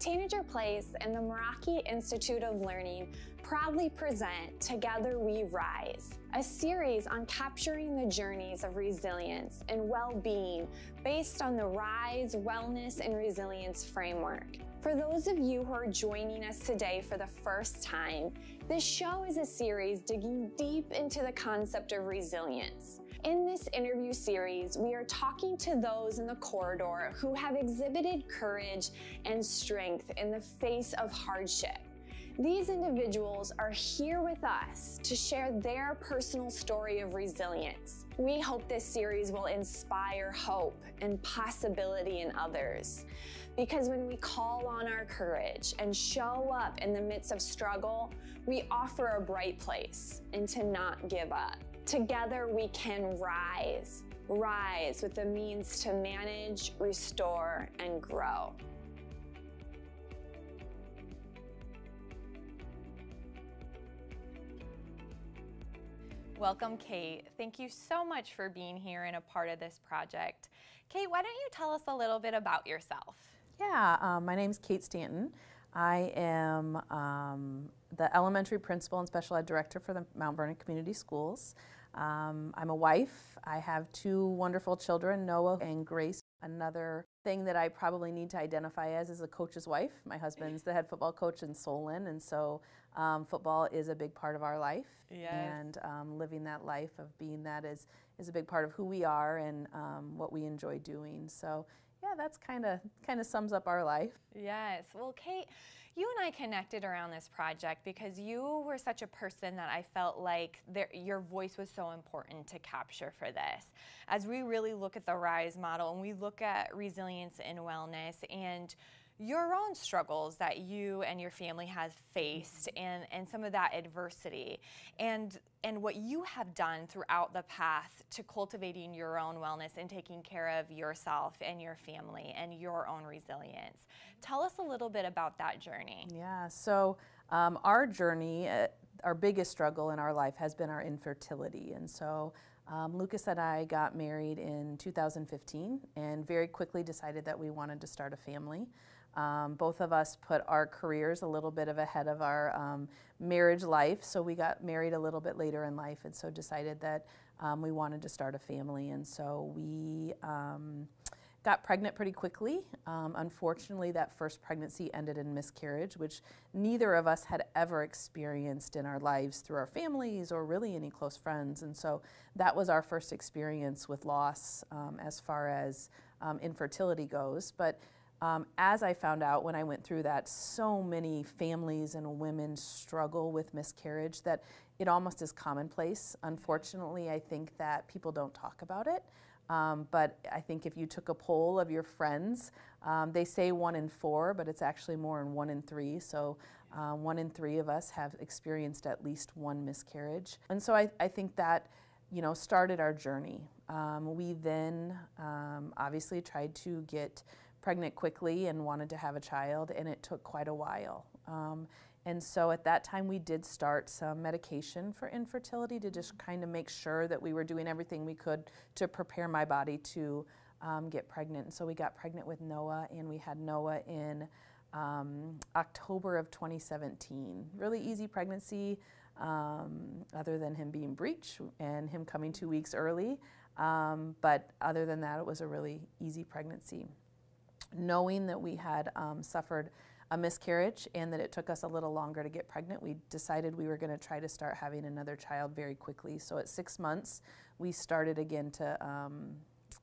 Tanager Place and the Meraki Institute of Learning proudly present Together We Rise, a series on capturing the journeys of resilience and well-being based on the Rise, Wellness, and Resilience framework. For those of you who are joining us today for the first time, this show is a series digging deep into the concept of resilience. In this interview series, we are talking to those in the corridor who have exhibited courage and strength in the face of hardship. These individuals are here with us to share their personal story of resilience. We hope this series will inspire hope and possibility in others. Because when we call on our courage and show up in the midst of struggle, we offer a bright place and to not give up. Together we can rise with the means to manage, restore, and grow. Welcome, Kate. Thank you so much for being here and a part of this project. Kate, why don't you tell us a little bit about yourself? Yeah, my name's Kate Stanton. I am the elementary principal and special ed director for the Mount Vernon Community Schools. I'm a wife. I have two wonderful children, Noah and Grace. Another thing that I probably need to identify as is a coach's wife. My husband's the head football coach in Solon, and so football is a big part of our life. Yes. And living that life of being that is a big part of who we are and what we enjoy doing. So yeah, that's kind of sums up our life. Yes. Well, Kate, you and I connected around this project because you were such a person that I felt like your voice was so important to capture for this. As we really look at the RISE model and we look at resilience and wellness and your own struggles that you and your family have faced and some of that adversity and what you have done throughout the path to cultivating your own wellness and taking care of yourself and your family and your own resilience. Tell us a little bit about that journey. Yeah, so our journey, our biggest struggle in our life has been our infertility. And so Lucas and I got married in 2015 and very quickly decided that we wanted to start a family. Both of us put our careers a little bit ahead of our marriage life, so we got married a little bit later in life and so decided that we wanted to start a family. And so we got pregnant pretty quickly. Unfortunately, that first pregnancy ended in miscarriage, which neither of us had ever experienced in our lives through our families or really any close friends. And so that was our first experience with loss as far as infertility goes. But as I found out when I went through that, so many families and women struggle with miscarriage that it almost is commonplace. Unfortunately, I think that people don't talk about it. But I think if you took a poll of your friends, they say 1 in 4, but it's actually more in 1 in 3. So 1 in 3 of us have experienced at least one miscarriage. And so I think that, started our journey. We then obviously tried to get pregnant quickly and wanted to have a child, and it took quite a while. And so at that time we did start some medication for infertility to just kind of make sure that we were doing everything we could to prepare my body to get pregnant. And so we got pregnant with Noah, and we had Noah in October of 2017. Really easy pregnancy, other than him being breech and him coming 2 weeks early. But other than that, it was a really easy pregnancy. Knowing that we had suffered a miscarriage and that it took us a little longer to get pregnant, we decided we were going to try to start having another child very quickly. So at 6 months, we started again to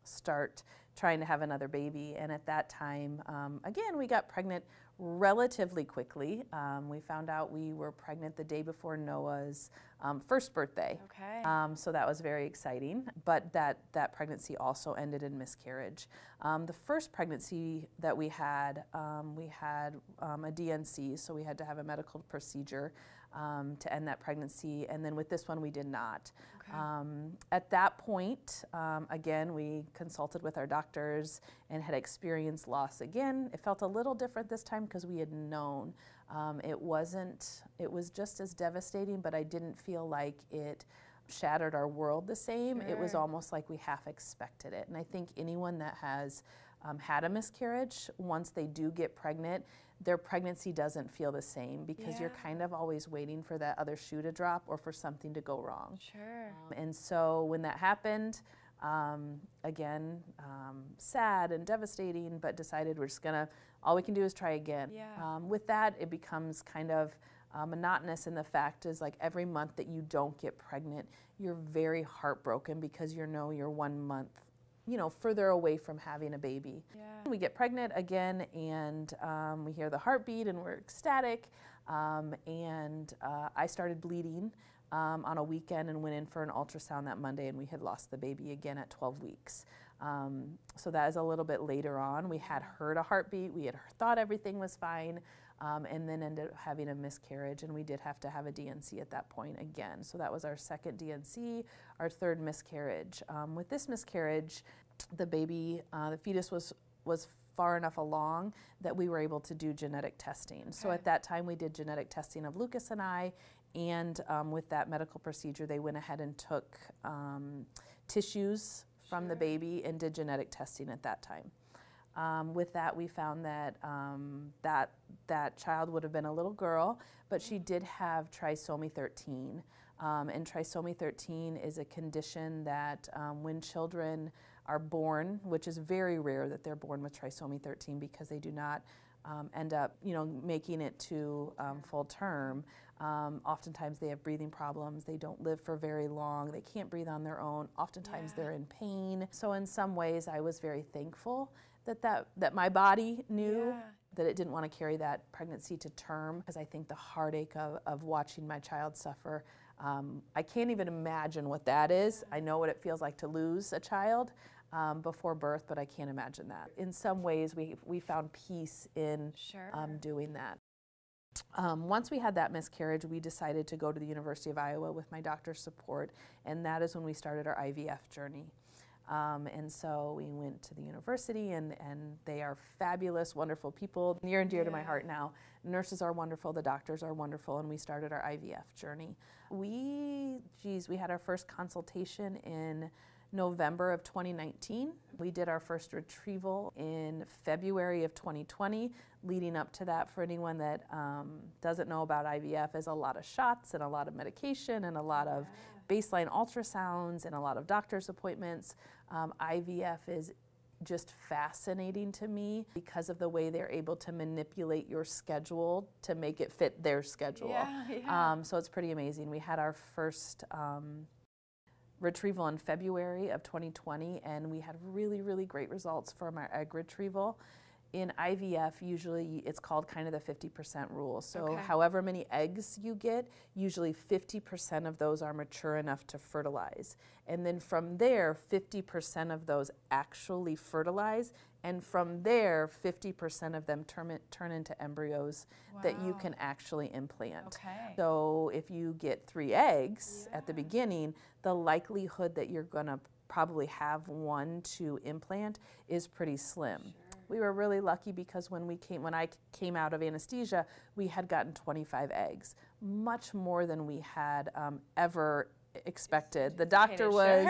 start trying to have another baby. And at that time, again, we got pregnant relatively quickly. We found out we were pregnant the day before Noah's first birthday. Okay. So that was very exciting. But that pregnancy also ended in miscarriage. The first pregnancy that we had a DNC, so we had to have a medical procedure to end that pregnancy. And then with this one, we did not. Okay. At that point, again, we consulted with our doctors and had experienced loss again. It felt a little different this time because we had known. It was just as devastating, but I didn't feel like it shattered our world the same. Sure. It was almost like we half expected it. And I think anyone that has had a miscarriage, once they do get pregnant, their pregnancy doesn't feel the same because you're kind of always waiting for that other shoe to drop or for something to go wrong. Sure. And so when that happened, again, sad and devastating, but decided we're just gonna, all we can do is try again. Yeah. With that, it becomes kind of monotonous, and the fact is, like, every month that you don't get pregnant, you're very heartbroken because you know you're 1 month, you know, further away from having a baby. Yeah. We get pregnant again, and we hear the heartbeat, and we're ecstatic. I started bleeding on a weekend and went in for an ultrasound that Monday, and we had lost the baby again at 12 weeks. So that is a little bit later on. We had heard a heartbeat, we had thought everything was fine, and then ended up having a miscarriage, and we did have to have a D&C at that point again. So that was our second D&C, our third miscarriage. With this miscarriage, the baby, the fetus was far enough along that we were able to do genetic testing. Okay. So at that time we did genetic testing of Lucas and I, and with that medical procedure they went ahead and took tissues from the baby and did genetic testing at that time. With that, we found that that child would have been a little girl, but she did have trisomy 13. And trisomy 13 is a condition that when children are born, which is very rare that they're born with trisomy 13 because they do not end up, you know, making it to full term. Oftentimes they have breathing problems, they don't live for very long, they can't breathe on their own, oftentimes they're in pain. So in some ways I was very thankful that my body knew that it didn't want to carry that pregnancy to term, because I think the heartache of watching my child suffer, I can't even imagine what that is. I know what it feels like to lose a child before birth, but I can't imagine that. In some ways we found peace in doing that. Once we had that miscarriage, we decided to go to the University of Iowa with my doctor's support, and that is when we started our IVF journey. And so we went to the university, and they are fabulous, wonderful people, near and dear to my heart now. Nurses are wonderful, the doctors are wonderful, and we started our IVF journey. We had our first consultation in November of 2019. We did our first retrieval in February of 2020. Leading up to that, for anyone that doesn't know about IVF, is a lot of shots and a lot of medication and a lot of baseline ultrasounds and a lot of doctor's appointments. IVF is just fascinating to me because of the way they're able to manipulate your schedule to make it fit their schedule. So it's pretty amazing. We had our first retrieval in February of 2020, and we had really, really great results from our egg retrieval. In IVF, usually it's called kind of the 50% rule. So however many eggs you get, usually 50% of those are mature enough to fertilize. And then from there, 50% of those actually fertilize. And from there, 50% of them turn into embryos that you can actually implant. So if you get 3 eggs at the beginning, the likelihood that you're gonna probably have 1 to implant is pretty slim. We were really lucky because when I came out of anesthesia, we had gotten 25 eggs, much more than we had ever expected. The doctor was,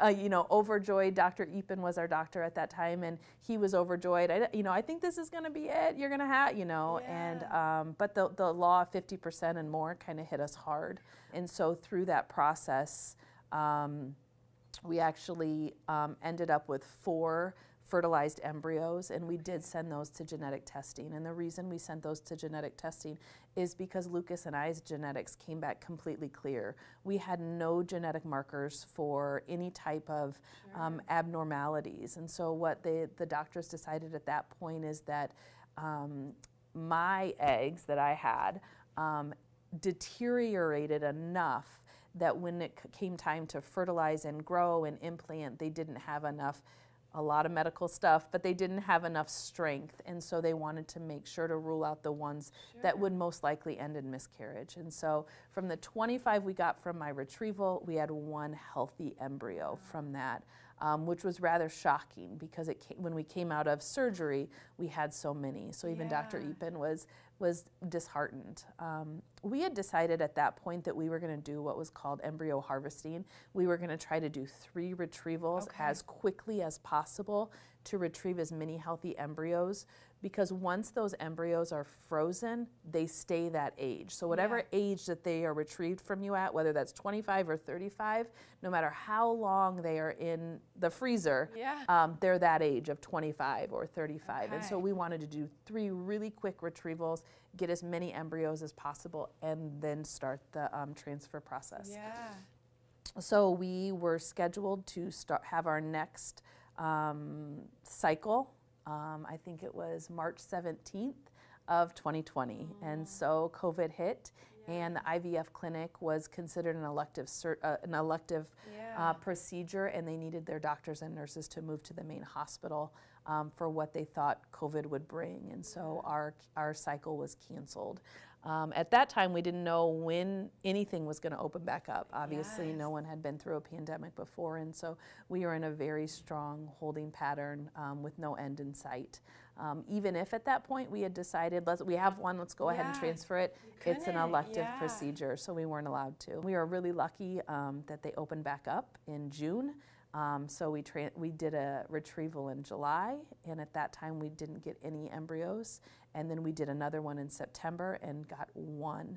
overjoyed. Dr. Epen was our doctor at that time, and he was overjoyed. I think this is going to be it. You're going to have, and but the law of 50% and more kind of hit us hard, and so through that process, we actually ended up with 4 fertilized embryos, and we did send those to genetic testing. And the reason we sent those to genetic testing is because Lucas and I's genetics came back completely clear. We had no genetic markers for any type of abnormalities. And so what the doctors decided at that point is that my eggs that I had deteriorated enough that when it came time to fertilize and grow and implant, they didn't have enough, a lot of medical stuff, but they didn't have enough strength, and so they wanted to make sure to rule out the ones that would most likely end in miscarriage. And so from the 25 we got from my retrieval, we had 1 healthy embryo from that. which was rather shocking because when we came out of surgery, we had so many. So even Dr. Epen was disheartened. We had decided at that point that we were going to do what was called embryo harvesting. We were going to try to do 3 retrievals as quickly as possible to retrieve as many healthy embryos, because once those embryos are frozen, they stay that age. So whatever age that they are retrieved from you at, whether that's 25 or 35, no matter how long they are in the freezer, they're that age of 25 or 35. And so we wanted to do 3 really quick retrievals, get as many embryos as possible, and then start the transfer process. So we were scheduled to have our next cycle. I think it was March 17th of 2020. And so COVID hit, and the IVF clinic was considered an elective procedure, and they needed their doctors and nurses to move to the main hospital for what they thought COVID would bring. And so our cycle was canceled. At that time, we didn't know when anything was going to open back up. Obviously, no one had been through a pandemic before, and so we were in a very strong holding pattern with no end in sight. Even if at that point we had decided, we have one, let's go ahead and transfer it, it's an elective procedure, so we weren't allowed to. We are really lucky that they opened back up in June. So we did a retrieval in July, and at that time we didn't get any embryos. And then we did another one in September and got 1.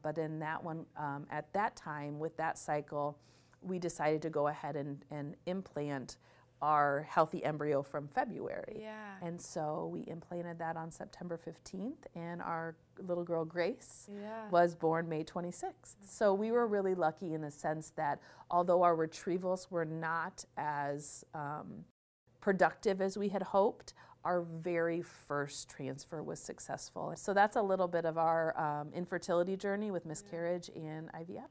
But in that one, at that time, with that cycle, we decided to go ahead and implant our healthy embryo from February. And so we implanted that on September 15th, and our little girl Grace was born May 26th. So we were really lucky in the sense that although our retrievals were not as productive as we had hoped, our very first transfer was successful. So that's a little bit of our infertility journey with miscarriage and IVF.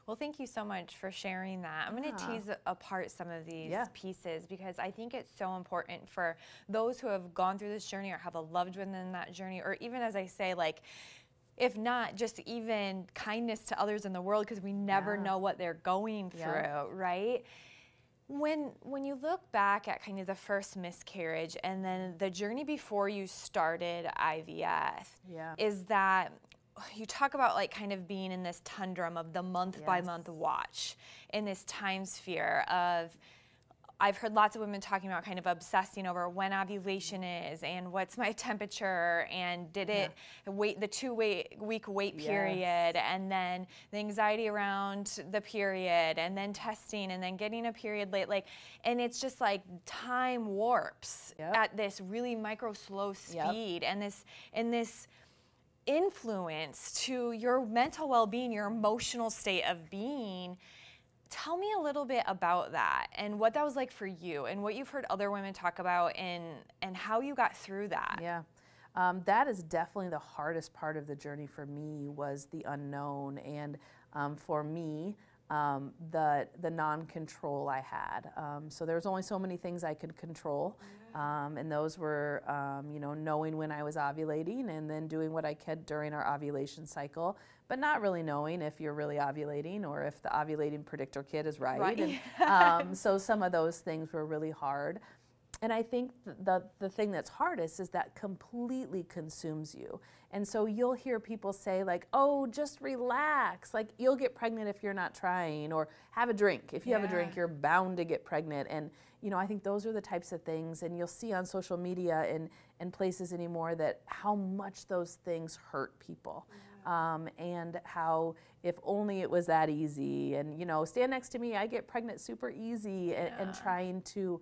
Well, thank you so much for sharing that. I'm going to tease apart some of these pieces, because I think it's so important for those who have gone through this journey or have a loved one in that journey, or even, as I say, like, if not, just even kindness to others in the world, because we never know what they're going through, right? When you look back at kind of the first miscarriage and then the journey before you started IVF, is that you talk about like kind of being in this tundrum of the month by month watch, in this time sphere of, I've heard lots of women talking about kind of obsessing over when ovulation is and what's my temperature, and did it wait the 2-week wait period, and then the anxiety around the period, and then testing, and then getting a period late, like, and it's just like time warps at this really micro slow speed, and this influence to your mental well-being, your emotional state of being. Tell me a little bit about that and what that was like for you, and what you've heard other women talk about, and how you got through that. That is definitely the hardest part of the journey for me, was the unknown, and for me, the non-control I had. So there was only so many things I could control, and those were, you know, knowing when I was ovulating, and then doing what I could during our ovulation cycle, but not really knowing if you're really ovulating or if the ovulating predictor kit is right. And, so some of those things were really hard. And I think the thing that's hardest is that completely consumes you. And so you'll hear people say like, oh, just relax. Like, you'll get pregnant if you're not trying, or have a drink. If you have a drink, you're bound to get pregnant. And, you know, I think those are the types of things, and you'll see on social media and places anymore that how much those things hurt people. And how if only it was that easy, and, you know, stand next to me, I get pregnant super easy, and trying to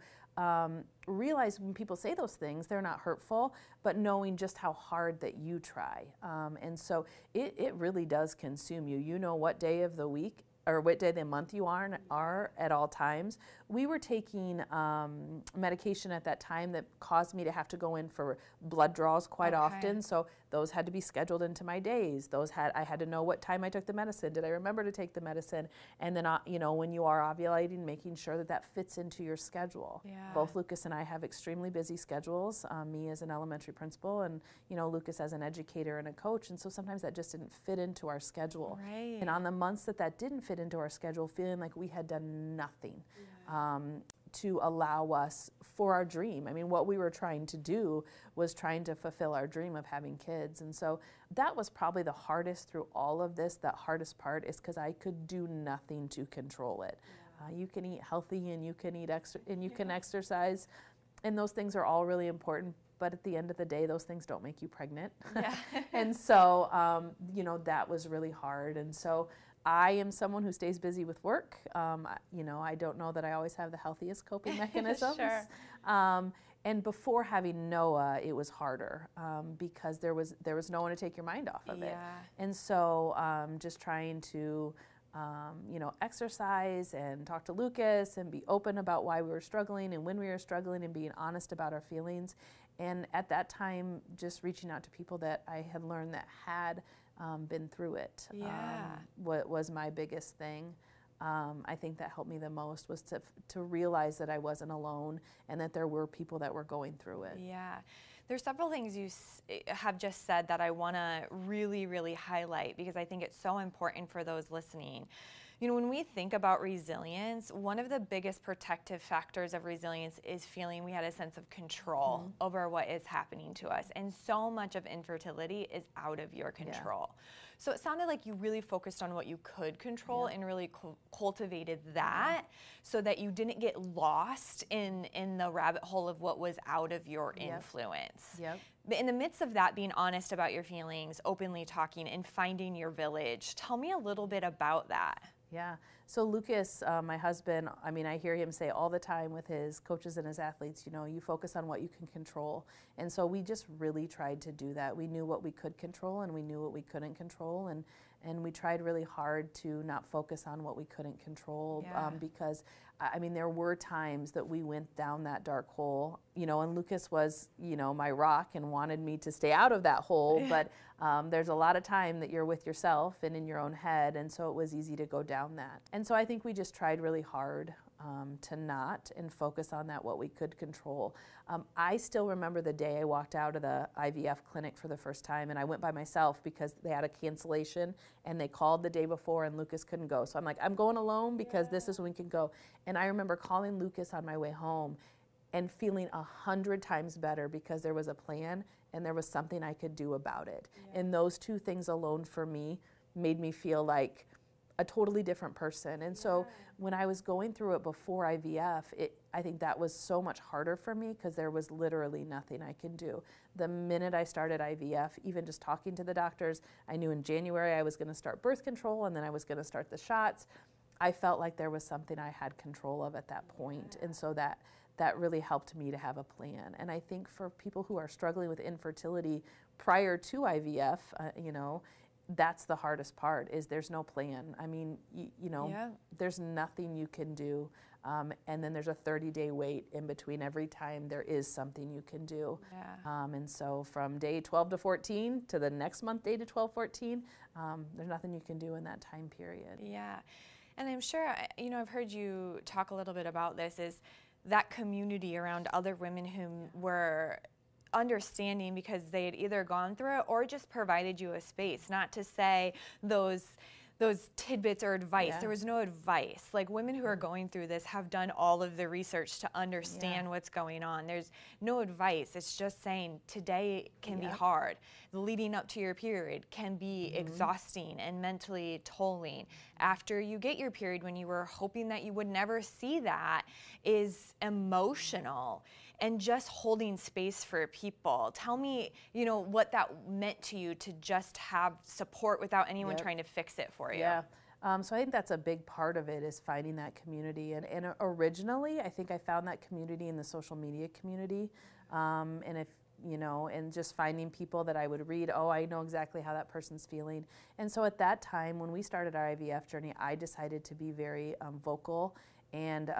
realize when people say those things, they're not hurtful, but knowing just how hard that you try. And so it really does consume you. You know what day of the week or what day of the month you are at all times. We were taking medication at that time that caused me to have to go in for blood draws quite often. So those had to be scheduled into my days. I had to know what time I took the medicine. Did I remember to take the medicine? And then, you know, when you are ovulating, making sure that that fits into your schedule. Both Lucas and I have extremely busy schedules. Me as an elementary principal, and, you know, Lucas as an educator and a coach. And so sometimes that just didn't fit into our schedule. And on the months that didn't fit into our schedule, feeling like we had done nothing. to allow us for our dream. I mean, what we were trying to do was trying to fulfill our dream of having kids. And so that was probably the hardest through all of this. The hardest part is because I could do nothing to control it. You can eat healthy and you can eat and you can exercise, and those things are all really important. But at the end of the day, those things don't make you pregnant. Yeah. And so, you know, that was really hard. And so I am someone who stays busy with work. You know, I don't know that I always have the healthiest coping mechanisms. Sure. And before having Noah, it was harder because there was no one to take your mind off of it. And so just trying to, you know, exercise and talk to Lucas and be open about why we were struggling and when we were struggling and being honest about our feelings. And at that time, just reaching out to people that I had learned that had been through it was my biggest thing. I think that helped me the most was to realize that I wasn't alone and that there were people that were going through it. Yeah. There's several things you have just said that I want to really, really highlight because I think it's so important for those listening. You know, when we think about resilience, one of the biggest protective factors of resilience is feeling we had a sense of control over what is happening to us. And so much of infertility is out of your control. So it sounded like you really focused on what you could control and really cultivated that so that you didn't get lost in the rabbit hole of what was out of your influence. But in the midst of that, being honest about your feelings, openly talking, and finding your village, tell me a little bit about that. Yeah. So Lucas, my husband, I mean, I hear him say all the time with his coaches and his athletes, you know, you focus on what you can control. And so we just really tried to do that. We knew what we could control and we knew what we couldn't control. And we tried really hard to not focus on what we couldn't control because, I mean, there were times that we went down that dark hole, you know, and Lucas was, you know, my rock and wanted me to stay out of that hole. But there's a lot of time that you're with yourself and in your own head. And so it was easy to go down that. And so I think we just tried really hard to not and focus on that, what we could control. I still remember the day I walked out of the IVF clinic for the first time, and I went by myself because they had a cancellation and they called the day before and Lucas couldn't go. So I'm like, I'm going alone because this is when we can go. And I remember calling Lucas on my way home and feeling 100 times better because there was a plan and there was something I could do about it. And those two things alone for me made me feel like a totally different person. And so when I was going through it before IVF, I think that was so much harder for me because there was literally nothing I could do. The minute I started IVF, even just talking to the doctors, I knew in January I was going to start birth control and then I was going to start the shots. I felt like there was something I had control of at that point. And so that really helped me to have a plan. And I think for people who are struggling with infertility prior to IVF, you know, that's the hardest part, is there's no plan. I mean, you know, there's nothing you can do. And then there's a 30-day wait in between every time there is something you can do. And so from day 12 to 14 to the next month, day to 12, 14, there's nothing you can do in that time period. And I'm sure, you know, I've heard you talk a little bit about this, is that community around other women who were understanding because they had either gone through it or just provided you a space, not to say those tidbits or advice. There was no advice. Like, women who are going through this have done all of the research to understand what's going on. There's no advice. It's just saying today can be hard. The leading up to your period can be exhausting and mentally tolling. After you get your period, when you were hoping that you would never see that, is emotional. And just holding space for people. Tell me, you know, what that meant to you to just have support without anyone trying to fix it for you. So I think that's a big part of it, is finding that community. And originally, I think I found that community in the social media community. And if, you know, and just finding people that I would read, oh, I know exactly how that person's feeling. And so at that time, when we started our IVF journey, I decided to be very vocal and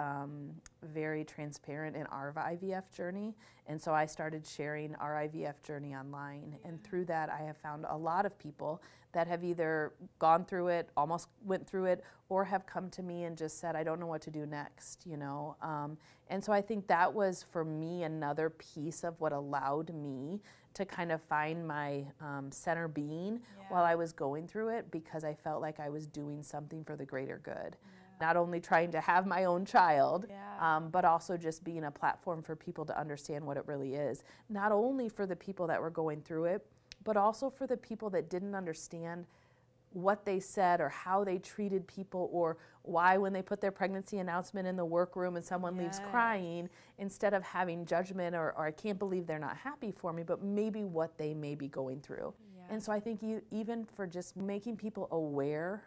very transparent in our IVF journey. And so I started sharing our IVF journey online. And through that, I have found a lot of people that have either gone through it, almost went through it, or have come to me and just said, I don't know what to do next, you know. And so I think that was, for me, another piece of what allowed me to kind of find my center being while I was going through it, because I felt like I was doing something for the greater good. not only trying to have my own child, Yeah. but also just being a platform for people to understand what it really is. Not only for the people that were going through it, but also for the people that didn't understand what they said or how they treated people, or why when they put their pregnancy announcement in the workroom and someone leaves crying, instead of having judgment or I can't believe they're not happy for me, but maybe what they may be going through. Yeah. And so I think even for just making people aware,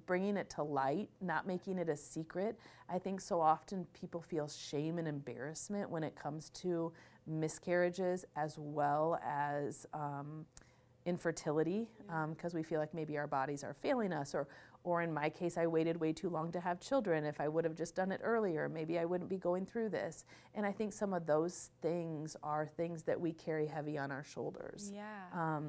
bringing it to light, not making it a secret, I think so often people feel shame and embarrassment when it comes to miscarriages as well as infertility, because we feel like maybe our bodies are failing us, or in my case, I waited way too long to have children. If I would have just done it earlier, maybe I wouldn't be going through this. And I think some of those things are things that we carry heavy on our shoulders. Yeah.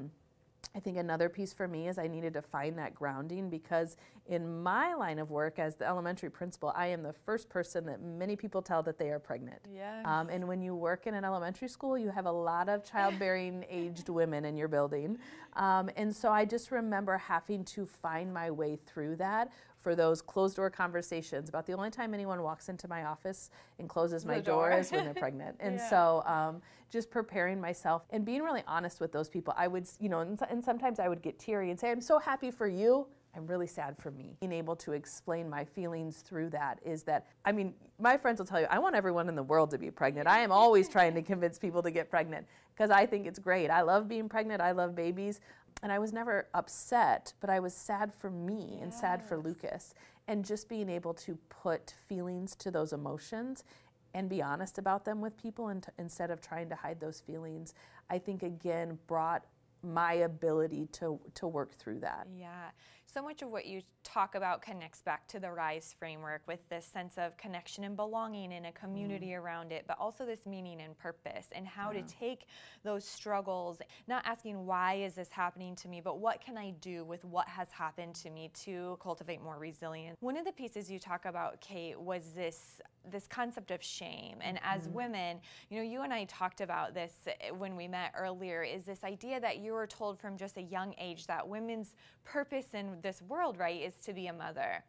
I think another piece for me is I needed to find that grounding, because in my line of work as the elementary principal, I am the first person that many people tell that they are pregnant. Yes. And when you work in an elementary school, you have a lot of childbearing aged women in your building. And so I just remember having to find my way through that for those closed door conversations. About the only time anyone walks into my office and closes my door is when they're pregnant. And so just preparing myself and being really honest with those people. I would, and sometimes I would get teary and say, I'm so happy for you. I'm really sad for me. Being able to explain my feelings through that is that, I mean, my friends will tell you, I want everyone in the world to be pregnant. I am always trying to convince people to get pregnant because I think it's great. I love being pregnant. I love babies. And I was never upset, but I was sad for me and sad for Lucas. And just being able to put feelings to those emotions and be honest about them with people instead of trying to hide those feelings, I think, again, brought my ability to work through that. Yeah. So much of what you talk about connects back to the RISE framework, with this sense of connection and belonging and a community around it, but also this meaning and purpose, and how to take those struggles, not asking why is this happening to me, but what can I do with what has happened to me to cultivate more resilience. One of the pieces you talk about, Kate, was this concept of shame. And as women, you and I talked about this when we met earlier, is this idea that you were told from just a young age that women's purpose in this world, right, is to be a mother.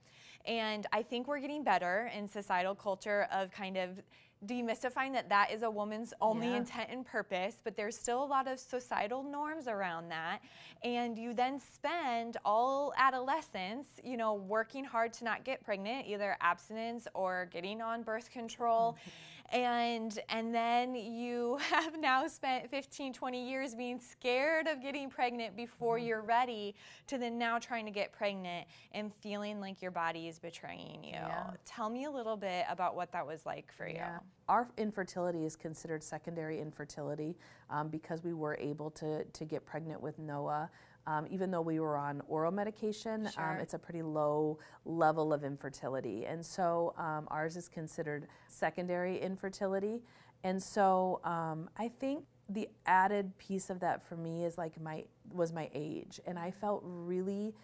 And I think we're getting better in societal culture of kind of demystifying that is a woman's only intent and purpose, but there's still a lot of societal norms around that. And you then spend all adolescence, working hard to not get pregnant, either abstinence or getting on birth control. And then you have now spent 15, 20 years being scared of getting pregnant before you're ready, to then now trying to get pregnant and feeling like your body is betraying you. Yeah. Tell me a little bit about what that was like for you. Our infertility is considered secondary infertility because we were able to get pregnant with Noah. Even though we were on oral medication, it's a pretty low level of infertility. And so ours is considered secondary infertility. And so I think the added piece of that for me is was my age. And I felt really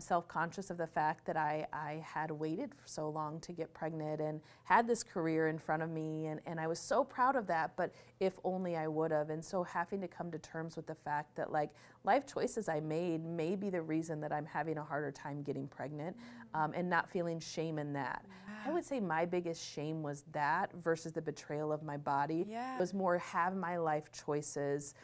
self-conscious of the fact that I had waited for so long to get pregnant and had this career in front of me, and I was so proud of that, but if only I would have. And so having to come to terms with the fact that life choices I made may be the reason that I'm having a harder time getting pregnant, and not feeling shame in that. I would say my biggest shame was that versus the betrayal of my body. It was more, have my life choices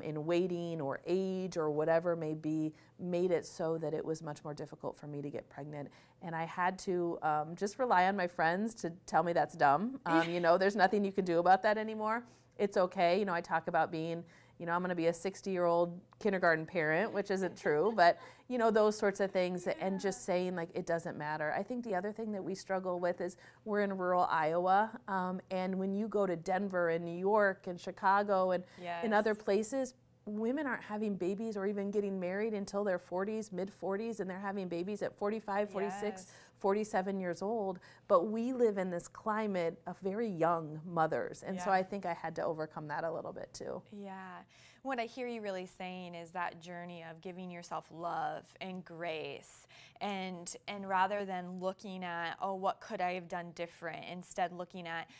in waiting or age or whatever may be made it so that it was much more difficult for me to get pregnant. And I had to just rely on my friends to tell me that's dumb. There's nothing you can do about that anymore. It's okay. I talk about being, I'm going to be a 60-year-old kindergarten parent, which isn't true, but, those sorts of things, and just saying, it doesn't matter. I think the other thing that we struggle with is we're in rural Iowa, and when you go to Denver and New York and Chicago and in other places, women aren't having babies or even getting married until their 40s, mid-40s, and they're having babies at 45, 46, 47 years old. But we live in this climate of very young mothers. And so I think I had to overcome that a little bit too. Yeah. What I hear you really saying is that journey of giving yourself love and grace, and rather than looking at, what could I have done different, instead looking at,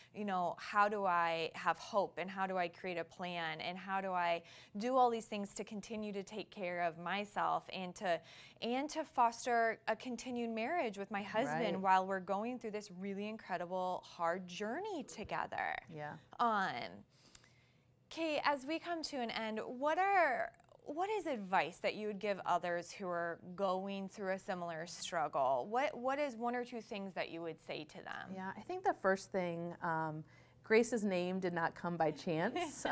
how do I have hope, and how do I create a plan, and how do I do all these things to continue to take care of myself and to foster a continued marriage with my husband while we're going through this really incredible, hard journey together. Yeah. Kate, as we come to an end, what is advice that you would give others who are going through a similar struggle? What is one or two things that you would say to them? Yeah, I think the first thing, Grace's name did not come by chance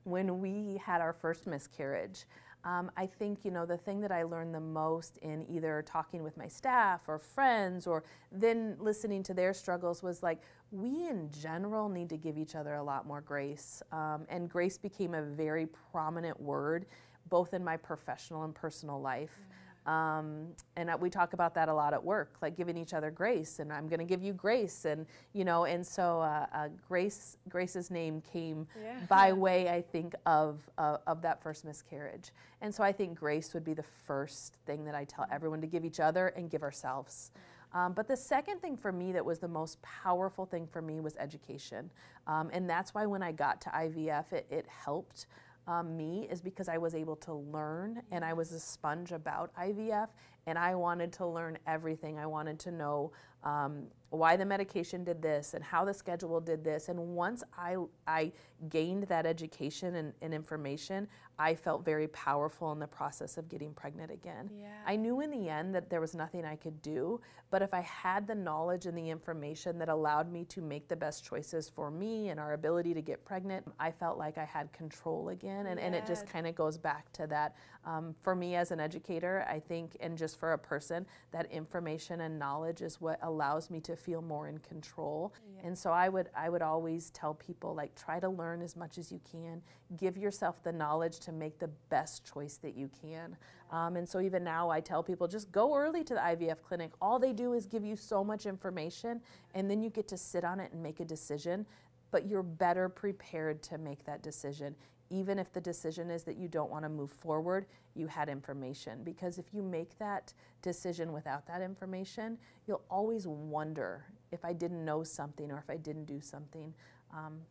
when we had our first miscarriage. I think, the thing that I learned the most in either talking with my staff or friends or then listening to their struggles was like, we in general need to give each other a lot more grace. And grace became a very prominent word, both in my professional and personal life. And we talk about that a lot at work, like giving each other grace, and I'm going to give you grace, and and so Grace's name came by way, I think, of that first miscarriage, and so I think grace would be the first thing that I tell everyone to give each other and give ourselves. But the second thing for me that was the most powerful thing for me was education, and that's why when I got to IVF, it helped. Me is because I was able to learn, and I was a sponge about IVF, and I wanted to learn everything. I wanted to know why the medication did this and how the schedule did this. And once I gained that education and information, I felt very powerful in the process of getting pregnant again. Yeah. I knew in the end that there was nothing I could do, but if I had the knowledge and the information that allowed me to make the best choices for me and our ability to get pregnant, I felt like I had control again. And it just kind of goes back to that. For me as an educator, I think, and just for a person, that information and knowledge is what allows me to feel more in control. Yeah. And so I would always tell people, like, try to learn as much as you can. Give yourself the knowledge to make the best choice that you can. And so even now I tell people, just go early to the IVF clinic. All they do is give you so much information, and then you get to sit on it and make a decision, but you're better prepared to make that decision. Even if the decision is that you don't want to move forward, you had information. Because if you make that decision without that information, you'll always wonder if I didn't know something or if I didn't do something.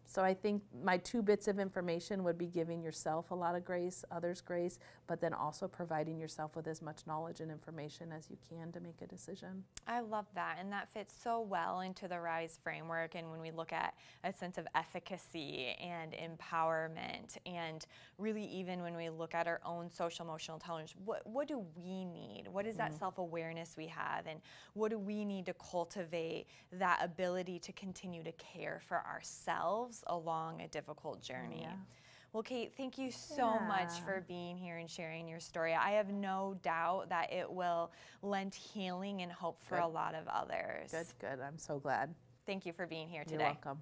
So I think my 2 bits of information would be giving yourself a lot of grace, others grace, but then also providing yourself with as much knowledge and information as you can to make a decision. I love that, and that fits so well into the RISE framework. And when we look at a sense of efficacy and empowerment, and really even when we look at our own social emotional intelligence, what do we need? What is that self-awareness we have, and what do we need to cultivate that ability to continue to care for ourselves along a difficult journey? Yeah. Well, Kate, thank you so much for being here and sharing your story. I have no doubt that it will lend healing and hope for a lot of others. Good. I'm so glad. Thank you for being here today. You're welcome.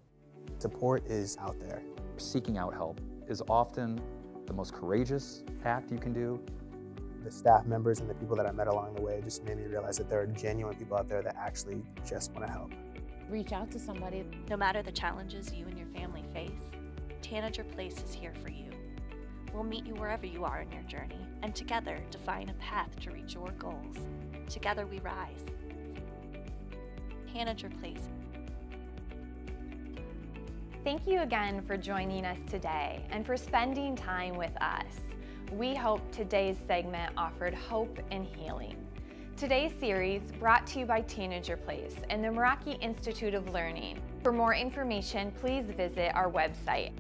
Support is out there. Seeking out help is often the most courageous act you can do. The staff members and the people that I met along the way just made me realize that there are genuine people out there that actually just want to help. Reach out to somebody. No matter the challenges you and your family face, Tanager Place is here for you. We'll meet you wherever you are in your journey, and together define a path to reach your goals. Together we rise. Tanager Place. Thank you again for joining us today and for spending time with us. We hope today's segment offered hope and healing. Today's series brought to you by Tanager Place and the Meraki Institute of Learning. For more information, please visit our website.